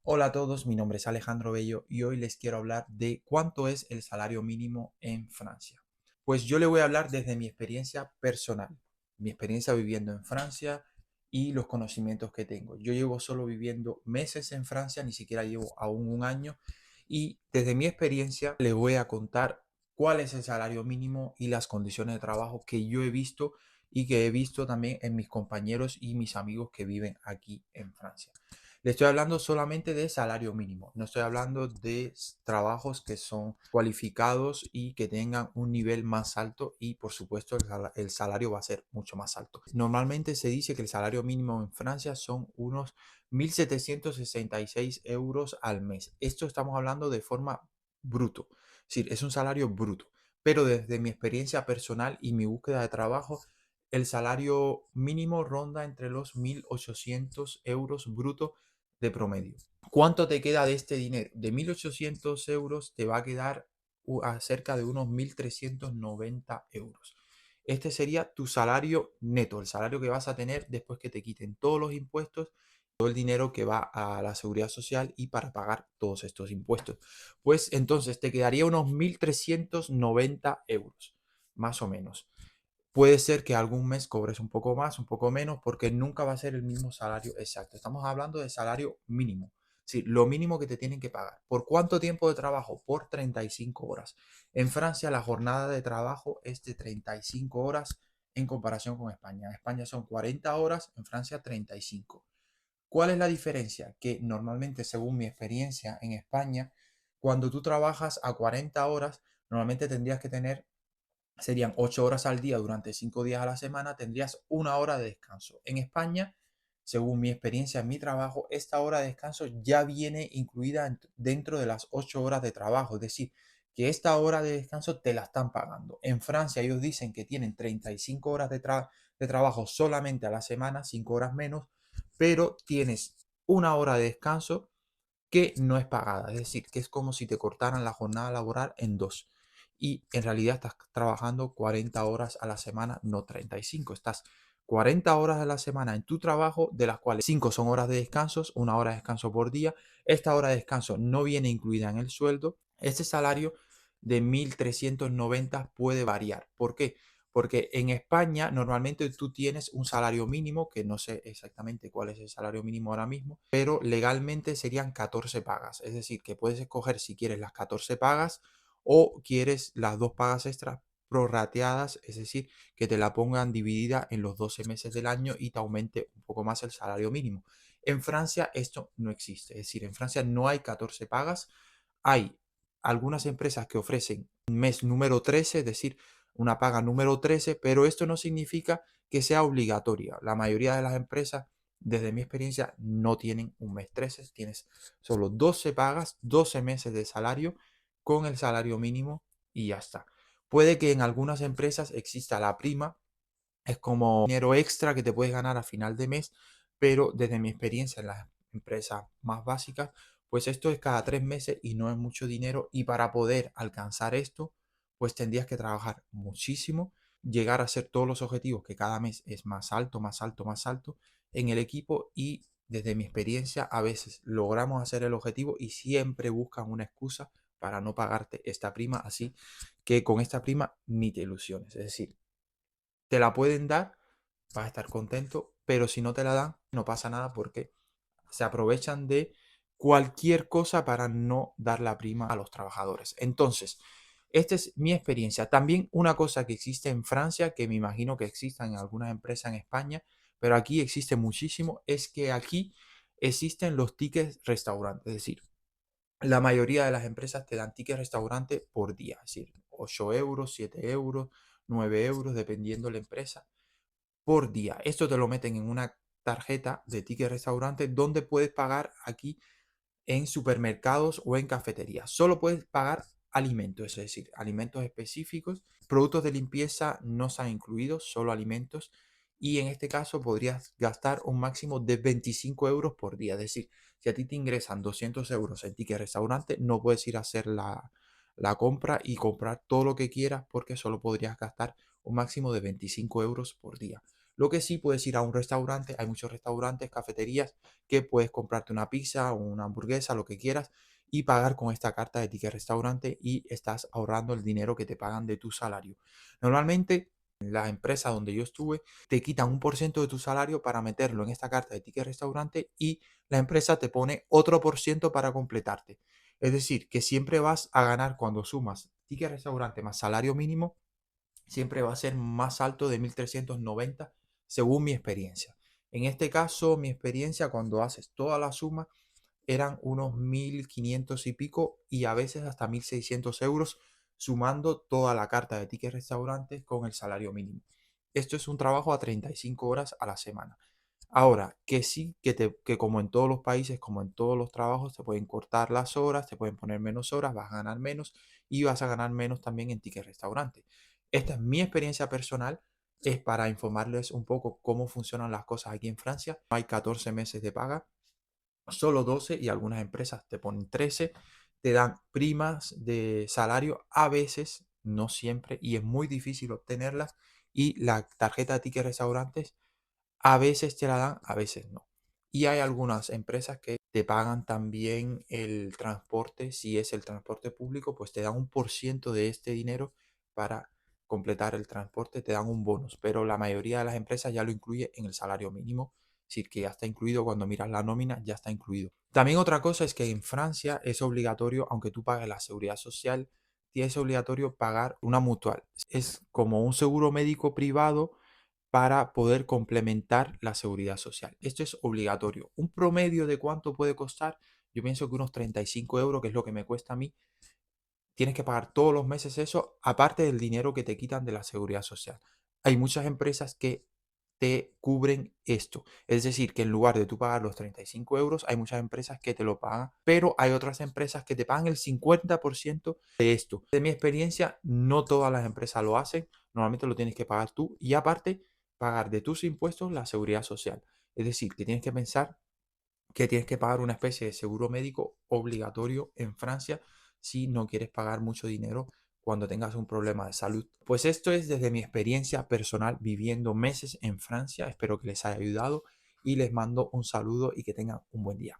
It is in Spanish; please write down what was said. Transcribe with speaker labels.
Speaker 1: Hola a todos, mi nombre es Alejandro Bello y hoy les quiero hablar de cuánto es el salario mínimo en Francia. Pues yo le voy a hablar desde mi experiencia personal, mi experiencia viviendo en Francia y los conocimientos que tengo. Yo llevo solo viviendo meses en Francia, ni siquiera llevo aún un año y desde mi experiencia les voy a contar cuál es el salario mínimo y las condiciones de trabajo que yo he visto y que he visto también en mis compañeros y mis amigos que viven aquí en Francia. Le estoy hablando solamente de salario mínimo, no estoy hablando de trabajos que son cualificados y que tengan un nivel más alto y por supuesto el salario va a ser mucho más alto. Normalmente se dice que el salario mínimo en Francia son unos 1.766 euros al mes. Esto estamos hablando de forma bruto, es decir, es un salario bruto. Pero desde mi experiencia personal y mi búsqueda de trabajo, el salario mínimo ronda entre los 1.800 euros brutos de promedio. ¿Cuánto te queda de este dinero? De 1.800 euros te va a quedar a cerca de unos 1.390 euros. Este sería tu salario neto, el salario que vas a tener después que te quiten todos los impuestos, todo el dinero que va a la seguridad social y para pagar todos estos impuestos. Pues entonces te quedaría unos 1.390 euros, más o menos. Puede ser que algún mes cobres un poco más, un poco menos, porque nunca va a ser el mismo salario exacto. Estamos hablando de salario mínimo. Sí, lo mínimo que te tienen que pagar. ¿Por cuánto tiempo de trabajo? Por 35 horas. En Francia la jornada de trabajo es de 35 horas en comparación con España. En España son 40 horas, en Francia 35. ¿Cuál es la diferencia? Que normalmente, según mi experiencia en España, cuando tú trabajas a 40 horas, normalmente tendrías que tener serían 8 horas al día durante 5 días a la semana, tendrías una hora de descanso. En España, según mi experiencia en mi trabajo, esta hora de descanso ya viene incluida dentro de las 8 horas de trabajo, es decir, que esta hora de descanso te la están pagando. En Francia ellos dicen que tienen 35 horas de trabajo solamente a la semana, 5 horas menos, pero tienes una hora de descanso que no es pagada, es decir, que es como si te cortaran la jornada laboral en dos. Y en realidad estás trabajando 40 horas a la semana, no 35. Estás 40 horas a la semana en tu trabajo, de las cuales 5 son horas de descanso, una hora de descanso por día. Esta hora de descanso no viene incluida en el sueldo. Este salario de 1.390 puede variar. ¿Por qué? Porque en España normalmente tú tienes un salario mínimo, que no sé exactamente cuál es el salario mínimo ahora mismo, pero legalmente serían 14 pagas. Es decir, que puedes escoger si quieres las 14 pagas o quieres las dos pagas extras prorrateadas, es decir, que te la pongan dividida en los 12 meses del año y te aumente un poco más el salario mínimo. En Francia esto no existe, es decir, en Francia no hay 14 pagas, hay algunas empresas que ofrecen un mes número 13, es decir, una paga número 13, pero esto no significa que sea obligatoria. La mayoría de las empresas, desde mi experiencia, no tienen un mes 13, tienes solo 12 pagas, 12 meses de salario con el salario mínimo y ya está. Puede que en algunas empresas exista la prima, es como dinero extra que te puedes ganar a final de mes, pero desde mi experiencia en las empresas más básicas, pues esto es cada 3 meses y no es mucho dinero y para poder alcanzar esto, pues tendrías que trabajar muchísimo, llegar a hacer todos los objetivos que cada mes es más alto, más alto, más alto en el equipo y desde mi experiencia a veces logramos hacer el objetivo y siempre buscan una excusa para no pagarte esta prima, así que con esta prima ni te ilusiones, es decir, te la pueden dar, vas a estar contento, pero si no te la dan, no pasa nada porque se aprovechan de cualquier cosa para no dar la prima a los trabajadores. Entonces, esta es mi experiencia. También una cosa que existe en Francia, que me imagino que exista en algunas empresas en España, pero aquí existe muchísimo, es que aquí existen los tickets restaurantes. Es decir, la mayoría de las empresas te dan tickets restaurante por día, es decir, 8 euros, 7 euros, 9 euros, dependiendo la empresa por día. Esto te lo meten en una tarjeta de ticket restaurante donde puedes pagar aquí en supermercados o en cafeterías. Solo puedes pagar alimentos, es decir, alimentos específicos. Productos de limpieza no están incluidos, solo alimentos. Y en este caso podrías gastar un máximo de 25 euros por día. Es decir, si a ti te ingresan 200 euros en ticket restaurante, no puedes ir a hacer la compra y comprar todo lo que quieras porque solo podrías gastar un máximo de 25 euros por día. Lo que sí puedes ir a un restaurante, hay muchos restaurantes, cafeterías, que puedes comprarte una pizza o una hamburguesa, lo que quieras, y pagar con esta carta de ticket restaurante y estás ahorrando el dinero que te pagan de tu salario. Normalmente, en la empresa donde yo estuve, te quitan 1% de tu salario para meterlo en esta carta de ticket restaurante y la empresa te pone otro por ciento para completarte. Es decir, que siempre vas a ganar cuando sumas ticket restaurante más salario mínimo, siempre va a ser más alto de 1.390 según mi experiencia. En este caso, mi experiencia cuando haces toda la suma eran unos 1.500 y pico y a veces hasta 1.600 euros sumando toda la carta de tickets restaurantes con el salario mínimo. Esto es un trabajo a 35 horas a la semana. Ahora, que sí, que como en todos los países, como en todos los trabajos, te pueden cortar las horas, te pueden poner menos horas, vas a ganar menos y vas a ganar menos también en ticket restaurante. Esta es mi experiencia personal, es para informarles un poco cómo funcionan las cosas aquí en Francia. No hay 14 meses de paga, solo 12 y algunas empresas te ponen 13, te dan primas de salario a veces, no siempre, y es muy difícil obtenerlas. Y la tarjeta de tickets restaurantes a veces te la dan, a veces no. Y hay algunas empresas que te pagan también el transporte. Si es el transporte público, pues te dan 1% de este dinero para completar el transporte, te dan un bonus. Pero la mayoría de las empresas ya lo incluye en el salario mínimo. Es decir, que ya está incluido cuando miras la nómina, ya está incluido. También otra cosa es que en Francia es obligatorio, aunque tú pagues la seguridad social, es obligatorio pagar una mutual. Es como un seguro médico privado para poder complementar la seguridad social. Esto es obligatorio. Un promedio de cuánto puede costar, yo pienso que unos 35 euros, que es lo que me cuesta a mí. Tienes que pagar todos los meses eso, aparte del dinero que te quitan de la seguridad social. Hay muchas empresas que te cubren esto. Es decir, que en lugar de tú pagar los 35 euros, hay muchas empresas que te lo pagan, pero hay otras empresas que te pagan el 50% de esto. De mi experiencia, no todas las empresas lo hacen. Normalmente lo tienes que pagar tú y aparte pagar de tus impuestos la seguridad social. Es decir, que tienes que pensar que tienes que pagar una especie de seguro médico obligatorio en Francia si no quieres pagar mucho dinero cuando tengas un problema de salud. Pues esto es desde mi experiencia personal viviendo meses en Francia. Espero que les haya ayudado y les mando un saludo y que tengan un buen día.